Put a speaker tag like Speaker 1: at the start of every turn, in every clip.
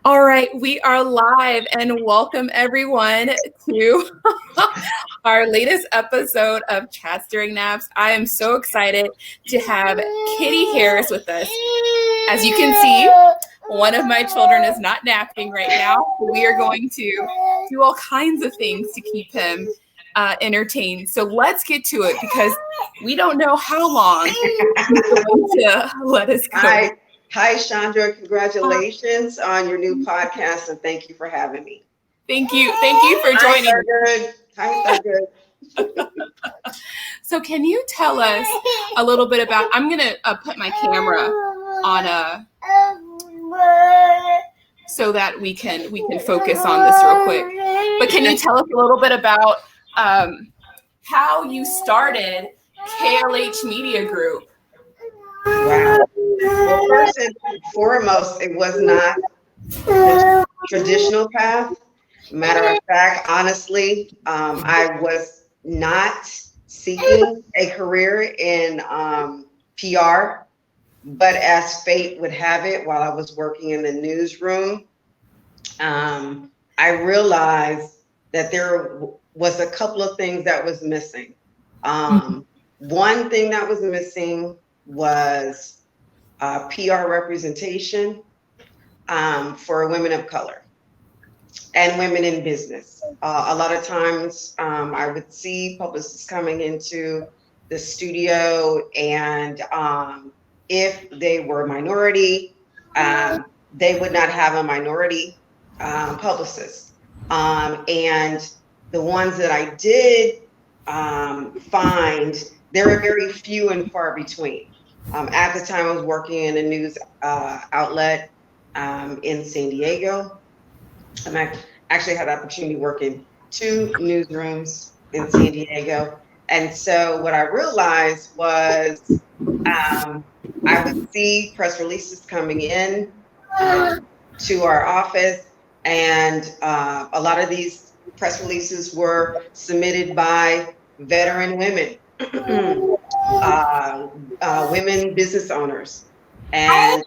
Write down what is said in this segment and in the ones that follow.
Speaker 1: All right, we are live and welcome everyone to our latest episode of Chats During Naps. I am so excited to have Kitty Harris with us. As you can see, one of my children is not napping right now. We are going to do all kinds of things to keep him entertained. So let's get to it because we don't know how long he's going to let us go.
Speaker 2: Hi, Chandra. Congratulations on your new podcast, and thank you for having me.
Speaker 1: Thank you for joining.
Speaker 2: Hi, Thurgood.
Speaker 1: So can you tell us a little bit about, I'm going to put my camera on so that we can focus on this real quick. But can you tell us a little bit about how you started KLH Media Group?
Speaker 2: Wow. Well, first and foremost, it was not the traditional path. Matter of fact, honestly, I was not seeking a career in PR, but as fate would have it, while I was working in the newsroom, I realized that there was a couple of things that was missing. One thing that was missing was PR representation for women of color and women in business. A lot of times I would see publicists coming into the studio, and if they were minority, they would not have a minority publicist. And the ones that I did find, there are very few and far between. At the time, I was working in a news outlet in San Diego. I actually had the opportunity to work in 2 newsrooms in San Diego. And so what I realized was I would see press releases coming in to our office, and a lot of these press releases were submitted by veteran women, women business owners. And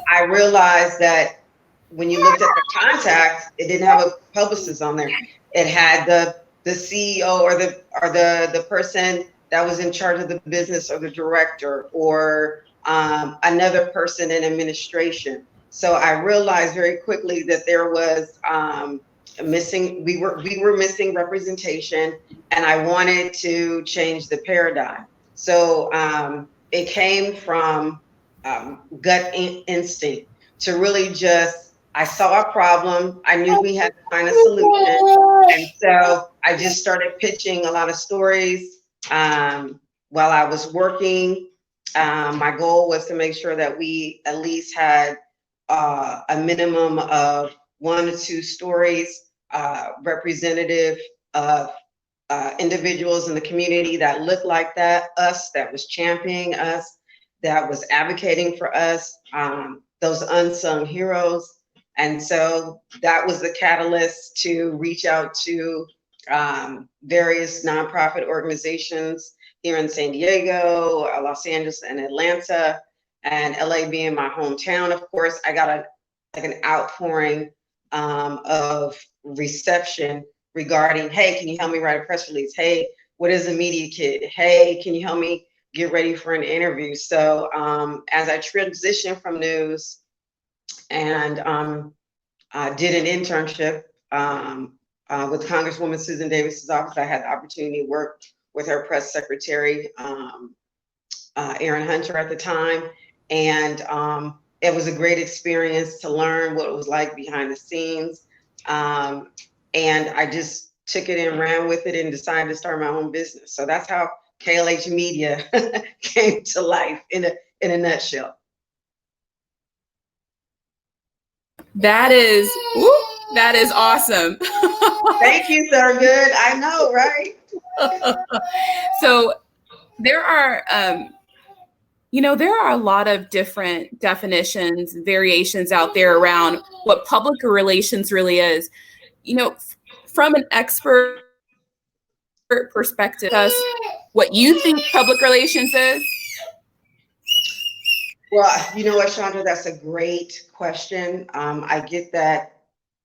Speaker 2: I realized that when you looked at the contact, it didn't have a publicist on there. It had the CEO or the person that was in charge of the business, or the director, or another person in administration. So I realized very quickly that there was we were missing representation, and I wanted to change the paradigm. So it came from gut instinct to really I saw a problem. I knew we had to find a solution. And so I just started pitching a lot of stories while I was working. My goal was to make sure that we at least had a minimum of 1 to 2 stories representative of individuals in the community that looked like us, that was championing us, that was advocating for us, those unsung heroes. And so that was the catalyst to reach out to various nonprofit organizations here in San Diego, Los Angeles, and Atlanta, and LA being my hometown. Of course, I got an outpouring of reception regarding, hey, can you help me write a press release? Hey, what is a media kit? Hey, can you help me get ready for an interview? So as I transitioned from news and did an internship with Congresswoman Susan Davis's office, I had the opportunity to work with her press secretary, Aaron Hunter at the time. And it was a great experience to learn what it was like behind the scenes. And I just took it and ran with it and decided to start my own business. So that's how KLH Media came to life in a nutshell.
Speaker 1: That is awesome.
Speaker 2: Thank you, Thurgood. I know, right?
Speaker 1: So there are, there are a lot of different definitions, variations out there around what public relations really is. From an expert perspective, what you think public relations is?
Speaker 2: Well, you know what, Chandra, that's a great question. I get that.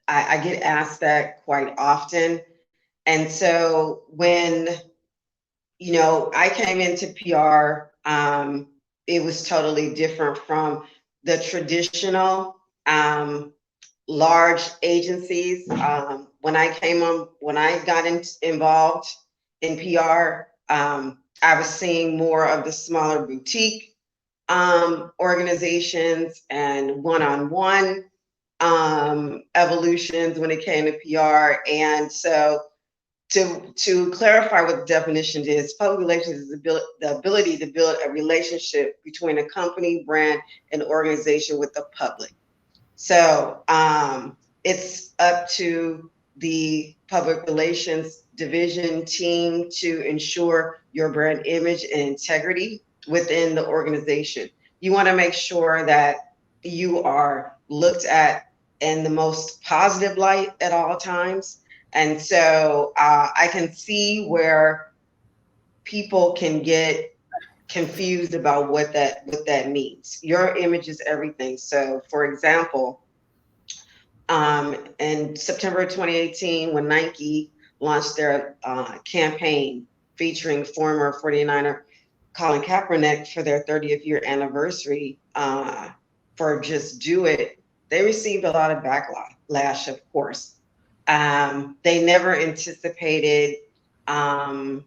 Speaker 2: I get asked that quite often. And so when, I came into PR, it was totally different from the traditional large agencies. When I got involved in PR, I was seeing more of the smaller boutique organizations and one-on-one evolutions when it came to PR. And so to clarify what the definition is, public relations is the ability to build a relationship between a company, brand, and organization with the public. So it's up to the public relations division team to ensure your brand image and integrity within the organization. You want to make sure that you are looked at in the most positive light at all times. And so I can see where people can get confused about what that means. Your image is everything. So, for example, in September 2018, when Nike launched their campaign featuring former 49er Colin Kaepernick for their 30th year anniversary for Just Do It, they received a lot of backlash, of course. They never anticipated an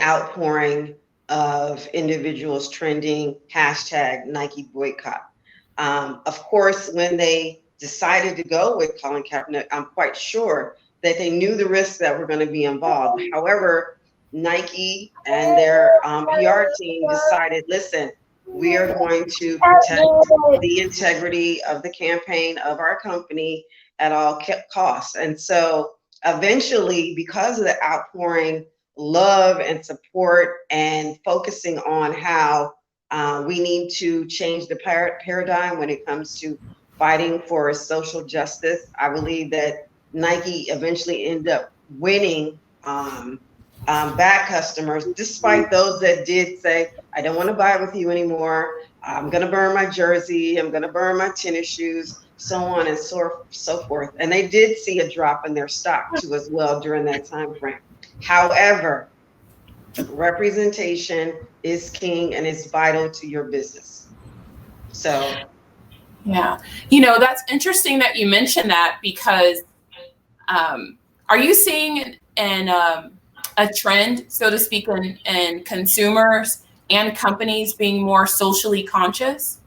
Speaker 2: outpouring of individuals trending hashtag Nike boycott. Of course, when they decided to go with Colin Kaepernick, I'm quite sure that they knew the risks that were going to be involved. However, Nike and their PR team decided, listen, we are going to protect the integrity of the campaign of our company at all costs. And so eventually, because of the outpouring love and support and focusing on how we need to change the paradigm when it comes to fighting for social justice, I believe that Nike eventually ended up winning back customers, despite those that did say, I don't want to buy with you anymore. I'm going to burn my jersey. I'm going to burn my tennis shoes, so on and so forth. And they did see a drop in their stock too as well during that time frame. However, representation is king and it's vital to your business. So,
Speaker 1: yeah, that's interesting that you mentioned that, because are you seeing a trend, so to speak, in consumers and companies being more socially conscious?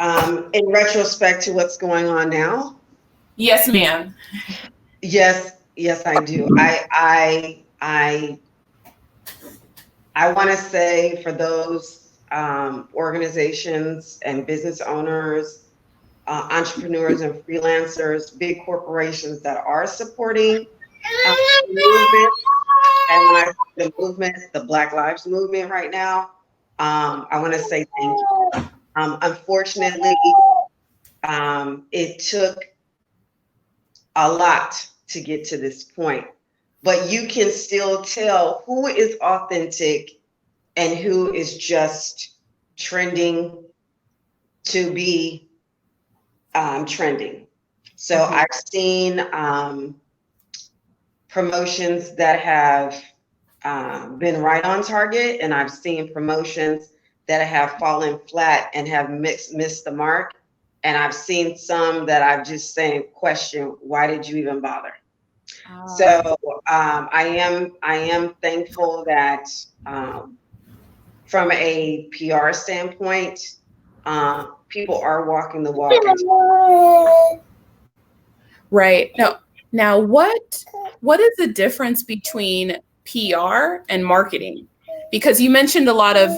Speaker 2: In retrospect to what's going on now?
Speaker 1: Yes, ma'am.
Speaker 2: Yes, I do. I want to say for those organizations and business owners, entrepreneurs and freelancers, big corporations that are supporting the movement, and when I say the movement, the Black Lives Movement right now, I want to say thank you. Unfortunately, it took a lot to get to this point, but you can still tell who is authentic and who is just trending to be trending. So I've seen promotions that have been right on target, and I've seen promotions that have fallen flat and have missed the mark. And I've seen some that I've just saying, question, why did you even bother? So I am thankful that from a PR standpoint, people are walking the walk.
Speaker 1: Right. Now what is the difference between PR and marketing? Because you mentioned a lot of,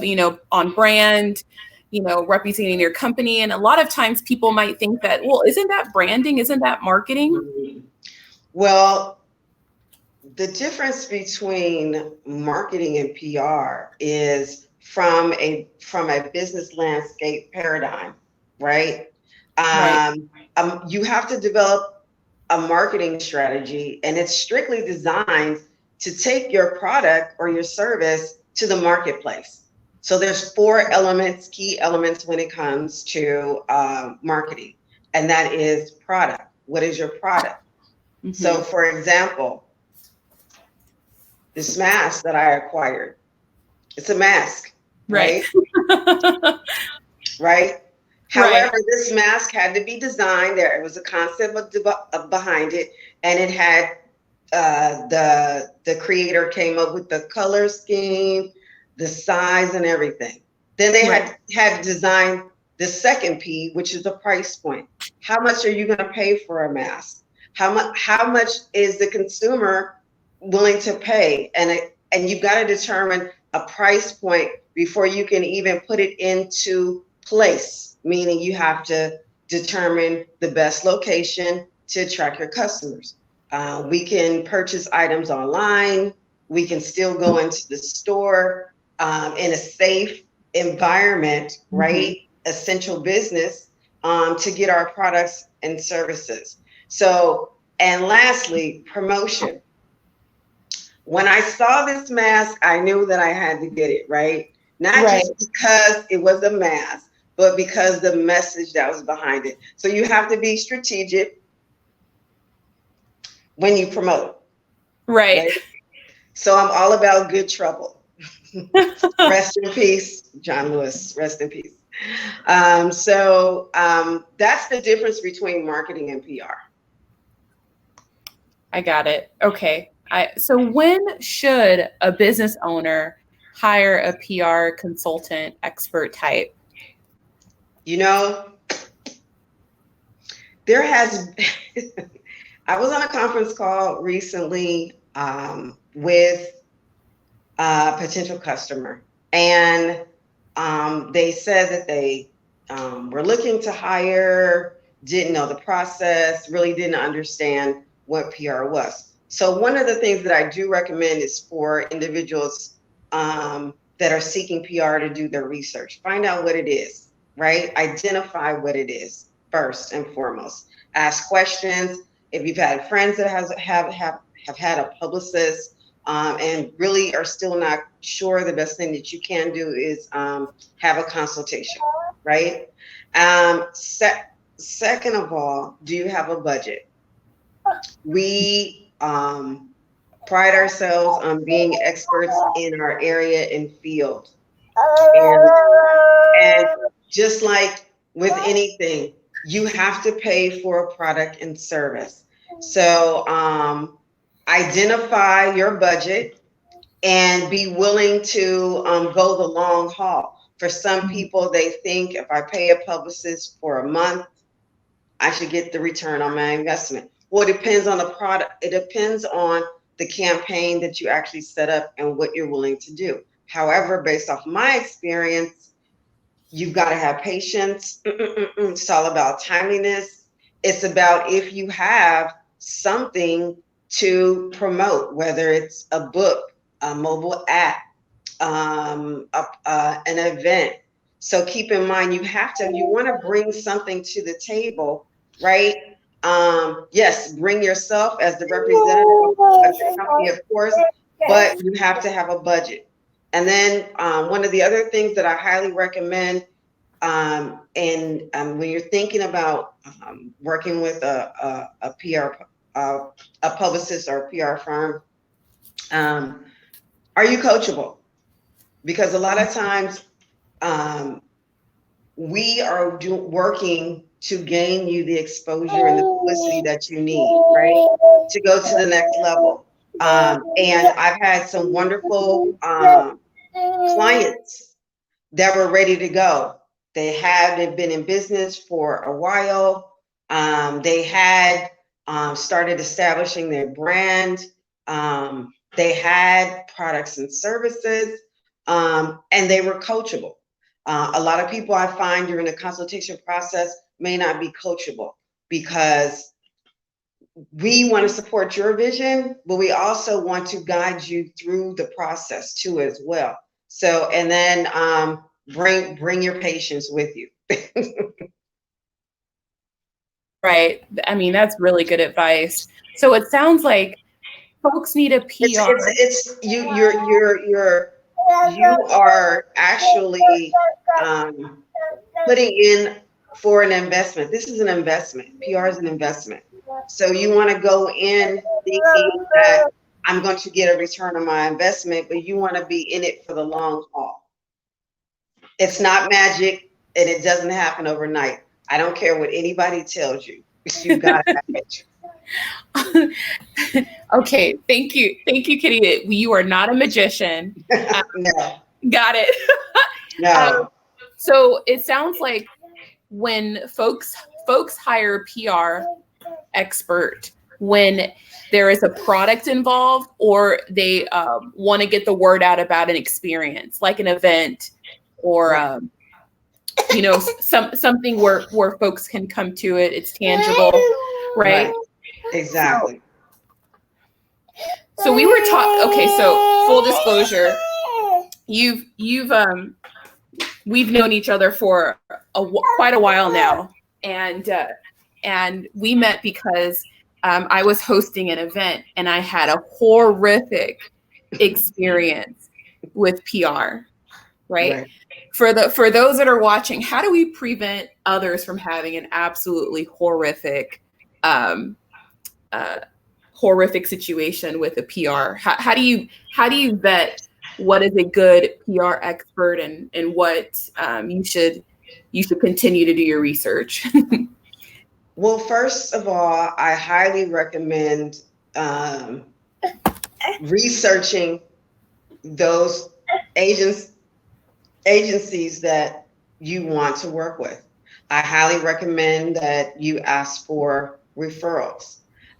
Speaker 1: on brand, representing your company. And a lot of times people might think that, well, isn't that branding? Isn't that marketing?
Speaker 2: Well, the difference between marketing and PR is from a business landscape paradigm, right?
Speaker 1: Right.
Speaker 2: You have to develop a marketing strategy, and it's strictly designed to take your product or your service to the marketplace. So there's four elements, key elements when it comes to marketing, and that is product. What is your product? Mm-hmm. So for example, this mask that I acquired, it's a mask, right? Right? However, this mask had to be designed. There was a concept behind it, and it had the creator came up with the color scheme, the size, and everything. Then they had designed the second P, which is the price point. How much are you going to pay for a mask? How much is the consumer willing to pay? And you've got to determine a price point before you can even put it into place, meaning you have to determine the best location to attract your customers. We can purchase items online. We can still go into the store in a safe environment, right? Essential business to get our products and services. So, and lastly, promotion. When I saw this mask, I knew that I had to get it, right? Not just because it was a mask, but because the message that was behind it. So you have to be strategic when you promote. Right? So I'm all about good trouble. Rest in peace, John Lewis. Rest in peace. So that's the difference between marketing and PR.
Speaker 1: I got it. Okay. So when should a business owner hire a PR consultant expert type?
Speaker 2: You know, there has I was on a conference call recently with a potential customer, and they said that they were looking to hire, didn't know the process, really didn't understand what PR was. So one of the things that I do recommend is for individuals that are seeking PR to do their research. Find out what it is, right? Identify what it is first and foremost. Ask questions. If you've had friends that have had a publicist and really are still not sure, the best thing that you can do is have a consultation, right? Second of all, do you have a budget? We pride ourselves on being experts in our area and field. And just like with anything, you have to pay for a product and service. So identify your budget and be willing to go the long haul. For some people, they think if I pay a publicist for a month, I should get the return on my investment. Well, it depends on the product. It depends on the campaign that you actually set up and what you're willing to do. However, based off my experience, you've got to have patience. It's all about timeliness. It's about if you have something to promote, whether it's a book, a mobile app, an event. So keep in mind, you want to bring something to the table, right? Yes, bring yourself as the representative of the company, of course, but you have to have a budget. And then one of the other things that I highly recommend, and when you're thinking about working with a PR, a publicist or a PR firm, are you coachable? Because a lot of times we are working to gain you the exposure and the publicity that you need, right? To go to the next level. And I've had some wonderful clients that were ready to go. They've been in business for a while. They had started establishing their brand. They had products and services, and they were coachable. A lot of people I find during the consultation process may not be coachable because we want to support your vision, but we also want to guide you through the process too as well. So, and then bring your patients with you.
Speaker 1: Right. I mean, that's really good advice. So it sounds like folks need a PR.
Speaker 2: You're you are actually putting in for an investment. This is an investment. PR is an investment. So you want to go in thinking that I'm going to get a return on my investment, but you want to be in it for the long haul. It's not magic and it doesn't happen overnight. I don't care what anybody tells you. You got to have it.
Speaker 1: Okay, thank you, Kitty. You are not a magician.
Speaker 2: No.
Speaker 1: Got it.
Speaker 2: No.
Speaker 1: So it sounds like when folks hire a PR expert when there is a product involved, or they want to get the word out about an experience, like an event, or something where folks can come to it. It's tangible, right?
Speaker 2: Exactly.
Speaker 1: So we were talking. Okay, so full disclosure, we've known each other for quite a while now, and we met because I was hosting an event and I had a horrific experience with PR. Right? For those that are watching, how do we prevent others from having an absolutely horrific situation with a PR? How do you vet what is a good PR expert and what you should continue to do your research?
Speaker 2: Well, first of all, I highly recommend researching those agencies that you want to work with. I highly recommend that you ask for referrals.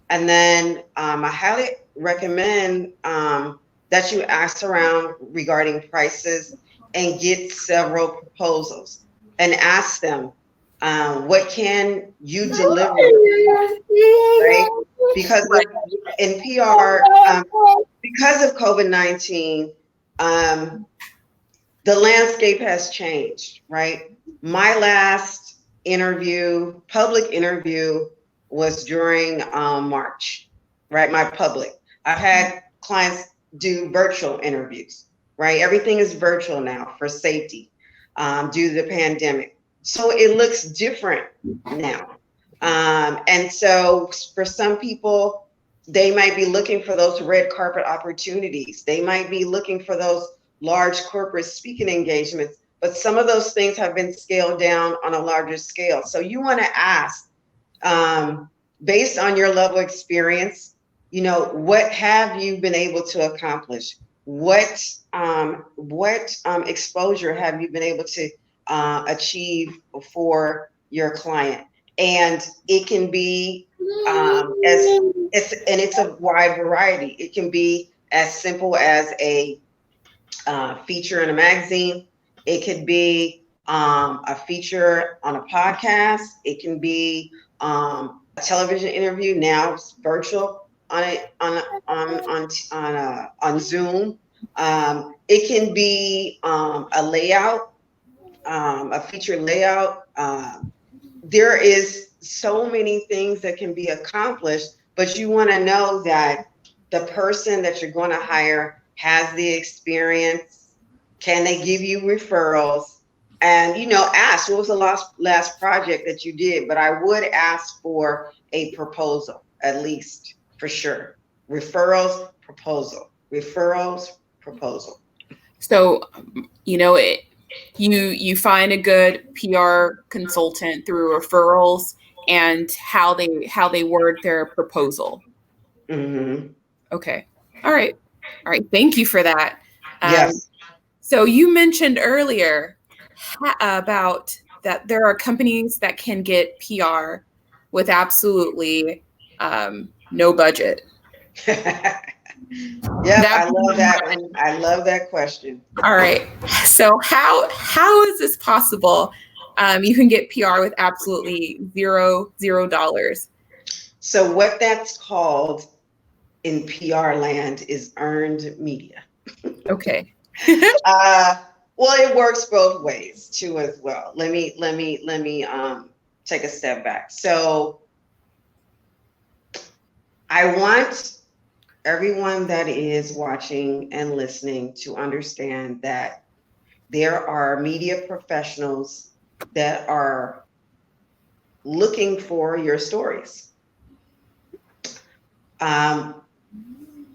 Speaker 2: And then I highly recommend that you ask around regarding prices and get several proposals and ask them, what can you deliver? Right? Because in PR, because of COVID-19, the landscape has changed, right? My last interview, public interview, was during March, right? My public. I've had clients do virtual interviews, right? Everything is virtual now for safety due to the pandemic. So it looks different now. And so for some people, they might be looking for those red carpet opportunities. They might be looking for those large corporate speaking engagements, but some of those things have been scaled down on a larger scale. So you want to ask, based on your level of experience, what have you been able to accomplish? What exposure have you been able to achieve for your client? And it can be it's a wide variety. It can be as simple as a feature in a magazine. It could be a feature on a podcast. It can be a television interview. Now it's virtual on Zoom. It can be a layout, a feature layout. There is so many things that can be accomplished, but you want to know that the person that you're going to hire has the experience. Can they give you referrals? And ask, what was the last project that you did? But I would ask for a proposal, at least, for sure. Referrals, proposal. Referrals, proposal.
Speaker 1: So you find a good PR consultant through referrals and how they word their proposal.
Speaker 2: Mm-hmm.
Speaker 1: Okay. All right. Thank you for that.
Speaker 2: Yes.
Speaker 1: So you mentioned earlier about that there are companies that can get PR with absolutely no budget.
Speaker 2: Yeah, I love that one. I love that question.
Speaker 1: All right. So how is this possible? You can get PR with absolutely $0.
Speaker 2: So what that's called in PR land is earned media.
Speaker 1: Okay.
Speaker 2: Well, it works both ways too as well. Let me take a step back. So I want everyone that is watching and listening to understand that there are media professionals that are looking for your stories.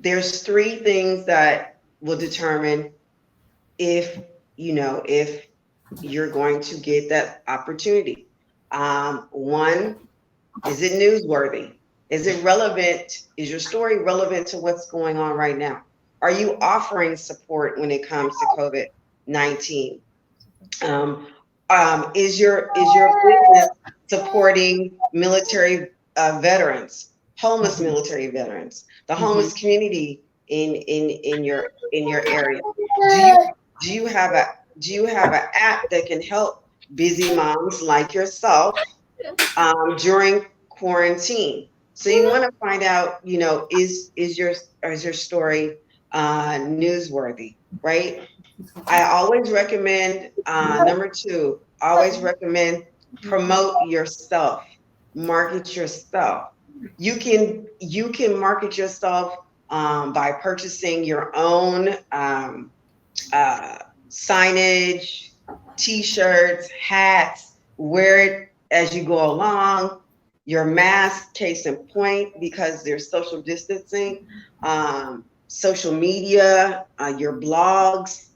Speaker 2: There's three things that will determine if if you're going to get that opportunity. One, is it newsworthy? Is it relevant? Is your story relevant to what's going on right now? Are you offering support when it comes to COVID-19? Is your business supporting military veterans, homeless military veterans, the homeless community in your area? Do you have a do you have an app that can help busy moms like yourself during quarantine? So you want to find out, is your story newsworthy, right? I always recommend number two. Always recommend promote yourself, market yourself. You can market yourself by purchasing your own signage, T-shirts, hats. Wear it as you go along. Your mask, case in point, because there's social distancing. Social media, your blogs,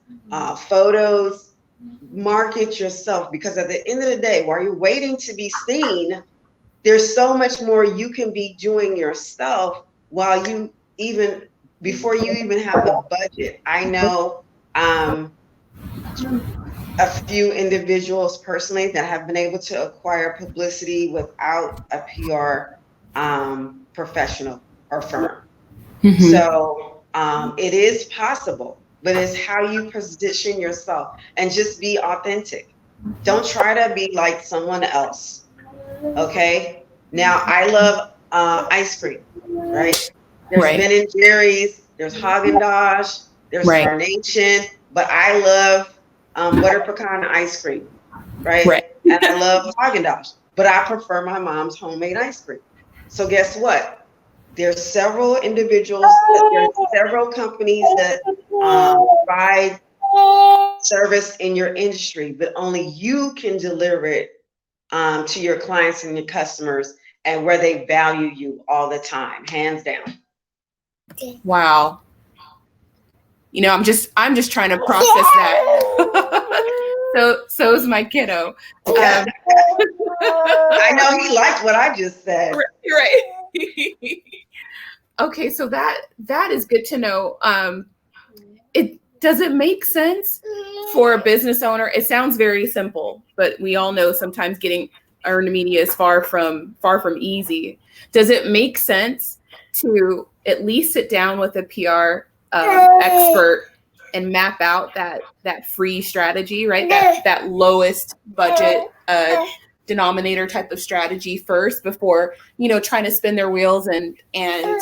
Speaker 2: photos. Market yourself, because at the end of the day, while you're waiting to be seen, there's so much more you can be doing yourself while you even before you even have the budget. I know a few individuals personally that have been able to acquire publicity without a PR professional or firm. So it is possible, but it's how you position yourself and just be authentic. Don't try to be like someone else. Okay. Now I love ice cream, right? There's
Speaker 1: Right.
Speaker 2: Ben and Jerry's, there's Haagen-Dazs, there's
Speaker 1: Right.
Speaker 2: Carnation, but I love butter pecan ice cream, right?
Speaker 1: Right.
Speaker 2: And I love Haagen-Dazs, but I prefer my mom's homemade ice cream. So guess what? There's several individuals, there's several companies that provide service in your industry, but only you can deliver it to your clients and your customers, and where they value you all the time, hands down.
Speaker 1: Wow. I'm just trying to process that. So is my kiddo.
Speaker 2: I know he liked what I just said.
Speaker 1: Right. Okay, so that is good to know. Does it make sense for a business owner? It sounds very simple, but we all know sometimes getting earned media is far from easy. Does it make sense to at least sit down with a PR expert and map out that free strategy, right? That lowest budget denominator type of strategy first before trying to spin their wheels and in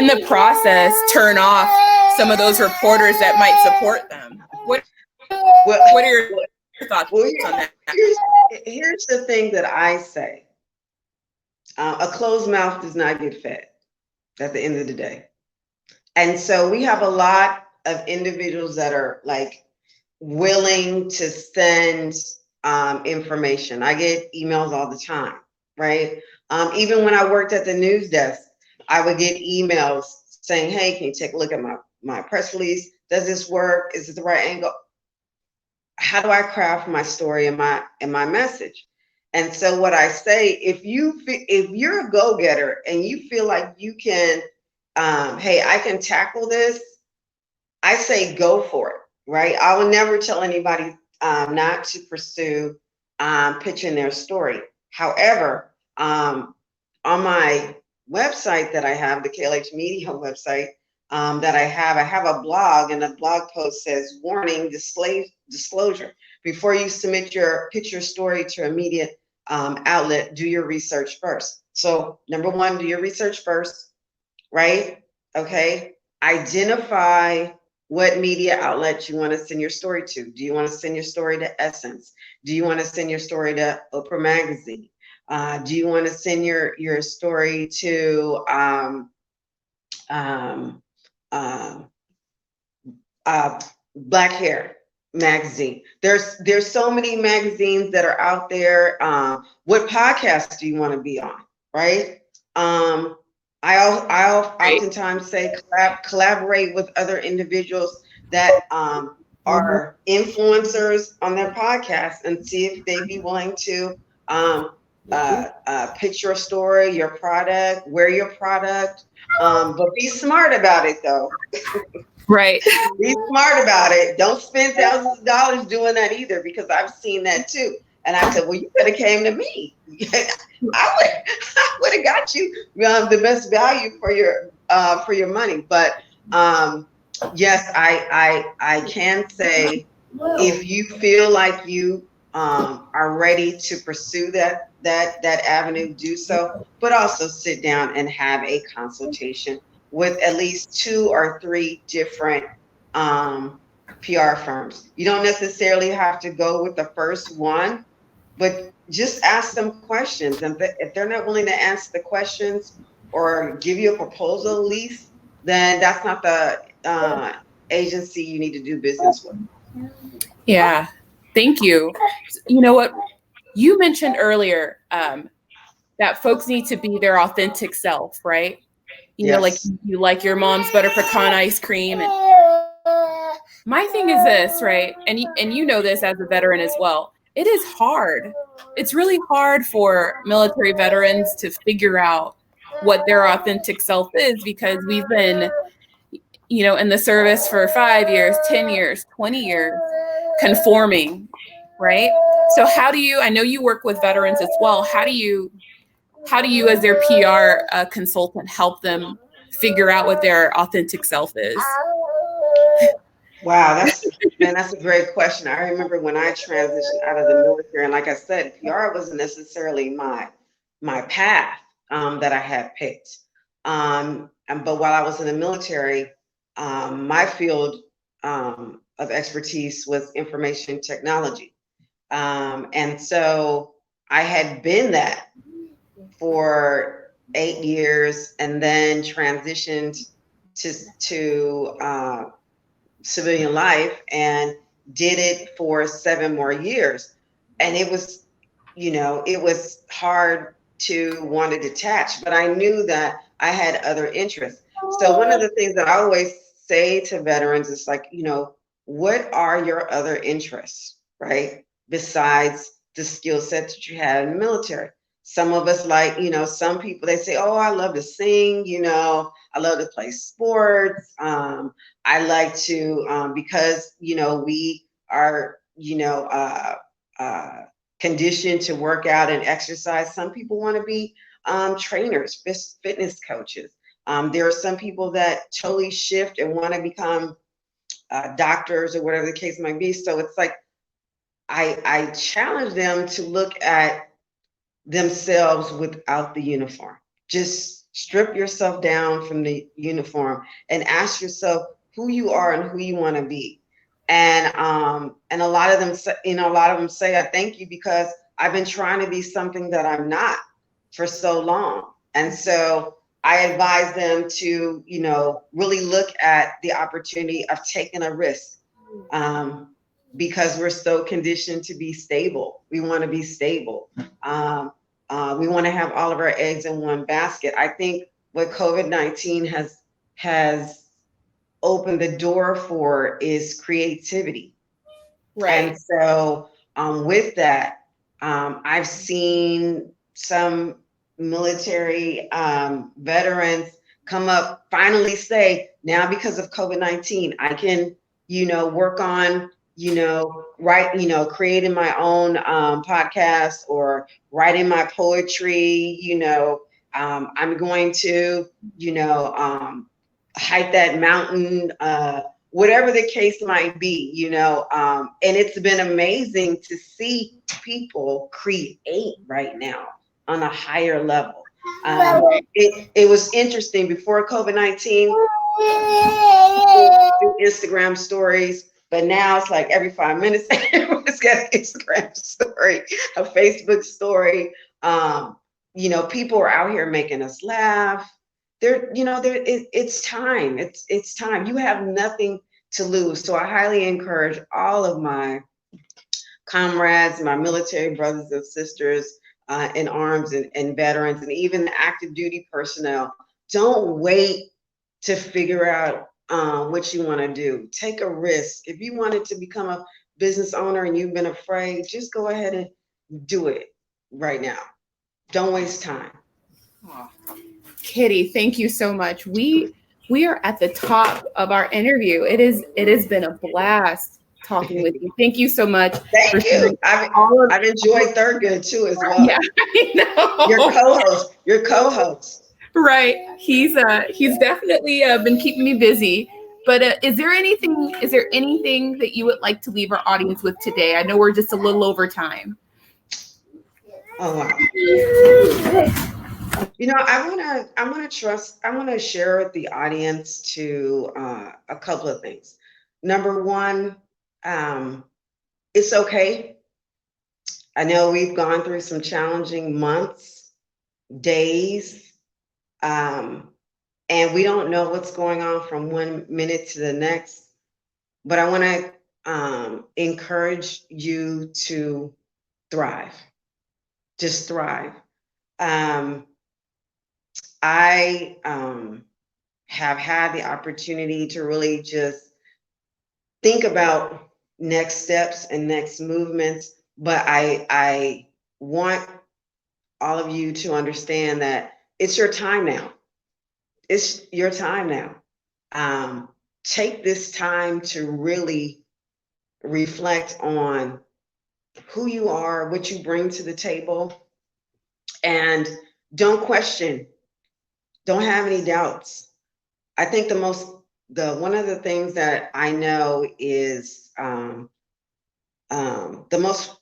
Speaker 1: the process turn off some of those reporters that might support them. What are your thoughts on that?
Speaker 2: Here's the thing that I say. A closed mouth does not get fed at the end of the day. And so we have a lot of individuals that are like willing to send information. I get emails all the time, right? Even when I worked at the news desk, I would get emails saying, hey, can you take a look at my press release? Does this work? Is it the right angle? How do I craft my story and my message? And so what I say, if you're a go-getter and you feel like you can, hey, I can tackle this, I say go for it, right? I will never tell anybody not to pursue pitching their story. However, on my website that I have, the KLH Media website that I have a blog, and the blog post says, warning, disclosure. Before you submit your picture story to a media outlet, do your research first. So number one, do your research first, right? Okay. Identify what media outlet you want to send your story to. Do you want to send your story to Essence? Do you want to send your story to Oprah Magazine? Do you want to send your story to um, um, Black Hair magazine. There's so many magazines that are out there. What podcast do you want to be on? Right. I oftentimes say collaborate with other individuals that are influencers on their podcast and see if they'd be willing to pitch your story, your product, wear your product. But be smart about it though.
Speaker 1: Right.
Speaker 2: Be smart about it. Don't spend thousands of dollars doing that either, because I've seen that too. And I said, well, you could have came to me. I would have got you the best value for your money. But yes, I can say, if you feel like you are ready to pursue that avenue, do so. But also sit down and have a consultation with at least 2 or 3 different PR firms. You don't necessarily have to go with the first one, but just ask them questions. And if they're not willing to answer the questions or give you a proposal at least, then that's not the agency you need to do business with.
Speaker 1: Yeah. Thank you. You know what? You mentioned earlier that folks need to be their authentic self, right? You know, like
Speaker 2: Yes.
Speaker 1: you like your mom's butter pecan ice cream. And my thing is this, right? And you know this as a veteran as well. It is hard. It's really hard for military veterans to figure out what their authentic self is, because we've been, you know, in the service for 5 years, 10 years, 20 years, conforming, right? So how do you, I know you work with veterans as well. How do you as their PR consultant help them figure out what their authentic self is?
Speaker 2: Wow, that's a great question. I remember when I transitioned out of the military, and like I said, PR wasn't necessarily my path that I had picked. But while I was in the military, my field of expertise was information technology, and so I had been that for 8 years, and then transitioned to civilian life and did it for 7 more years. And it was, it was hard to want to detach, but I knew that I had other interests. So one of the things that I always say to veterans is like, what are your other interests, right? Besides the skill set that you had in the military. Some of us, like, some people, they say, oh, I love to sing, I love to play sports. I like to, because, we are, conditioned to work out and exercise. Some people want to be trainers, fitness coaches. There are some people that totally shift and want to become doctors or whatever the case might be. So it's like, I challenge them to look at themselves without the uniform. Just strip yourself down from the uniform and ask yourself who you are and who you want to be. And a lot of them say, I thank you, because I've been trying to be something that I'm not for so long. And so I advise them to, really look at the opportunity of taking a risk. Because we're so conditioned to be stable. We want to be stable. We want to have all of our eggs in one basket. I think what COVID-19 has opened the door for is creativity.
Speaker 1: Right.
Speaker 2: And so with that, I've seen some military veterans come up, finally say, now because of COVID-19, I can, work on, creating my own podcast or writing my poetry, I'm going to, hike that mountain, whatever the case might be, and it's been amazing to see people create right now on a higher level. It was interesting before COVID-19, Instagram stories, but now it's like every 5 minutes, everyone's got an Instagram story, a Facebook story. People are out here making us laugh. it's time. It's time. You have nothing to lose. So I highly encourage all of my comrades, my military brothers and sisters in arms and veterans, and even the active duty personnel. Don't wait to figure out what you want to do. Take a risk. If you wanted to become a business owner and you've been afraid, just go ahead and do it right now. Don't waste time.
Speaker 1: Oh. Kitty, thank you so much. We are at the top of our interview. It has been a blast talking with you. Thank you so much.
Speaker 2: Thank you. I've enjoyed Thurgood too as well.
Speaker 1: Yeah, I know.
Speaker 2: Your co-host.
Speaker 1: Right. He's definitely been keeping me busy. But is there anything that you would like to leave our audience with today? I know we're just a little over time.
Speaker 2: Oh wow. I want to share with the audience to a couple of things. Number one, it's okay. I know we've gone through some challenging months, days, and we don't know what's going on from one minute to the next. But I want to encourage you to thrive. Just thrive. I have had the opportunity to really just think about next steps and next movements, but I want all of you to understand that it's your time now. It's your time now. Take this time to really reflect on who you are, what you bring to the table, and don't question. Don't have any doubts. I think one of the things that I know is the most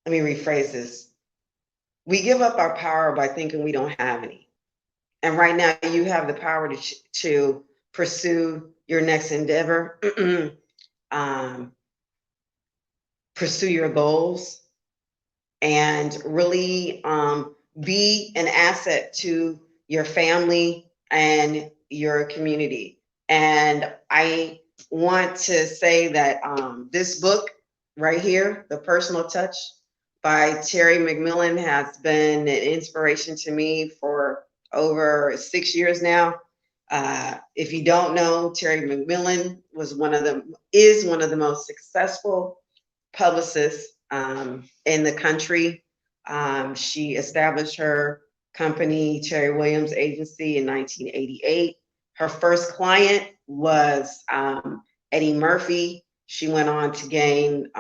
Speaker 2: let me rephrase this. We give up our power by thinking we don't have any. And right now you have the power to pursue your next endeavor, pursue your goals, and really be an asset to your family and your community. And I want to say that this book right here, The Personal Touch by Terry McMillan, has been an inspiration to me for over 6 years now. If you don't know, Terry McMillan is one of the most successful publicists in the country. She established her company, Terry Williams Agency, in 1988. Her first client was Eddie Murphy. She went on to gain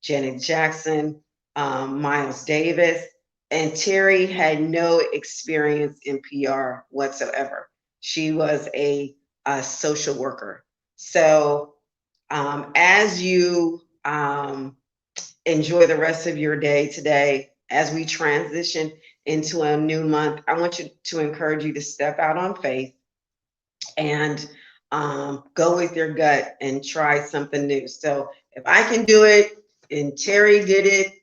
Speaker 2: Janet Jackson, Miles Davis, and Terry had no experience in PR whatsoever. She was a social worker. So as you enjoy the rest of your day today, as we transition into a new month, I want you to encourage you to step out on faith and go with your gut and try something new. So if I can do it, and Terry did it,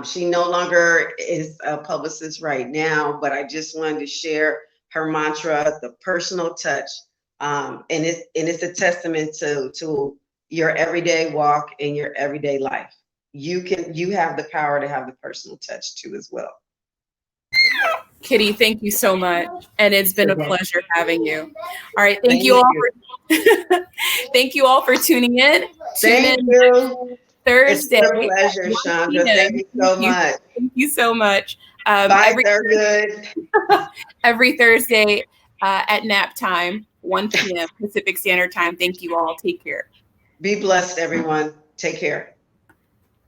Speaker 2: she no longer is a publicist right now, but I just wanted to share her mantra, the personal touch. And it's a testament to your everyday walk in your everyday life. You have the power to have the personal touch too as well.
Speaker 1: Kitty, thank you so much. And it's been a pleasure having you. All right. Thank you all thank you all for tuning in.
Speaker 2: Thank you.
Speaker 1: Thursday.
Speaker 2: It's a pleasure, Chandra. Thank you so much.
Speaker 1: Thank you so much.
Speaker 2: Bye, Thurgood.
Speaker 1: Every Thursday at nap time, 1 p.m. Pacific Standard Time. Thank you all. Take care.
Speaker 2: Be blessed, everyone. Take care.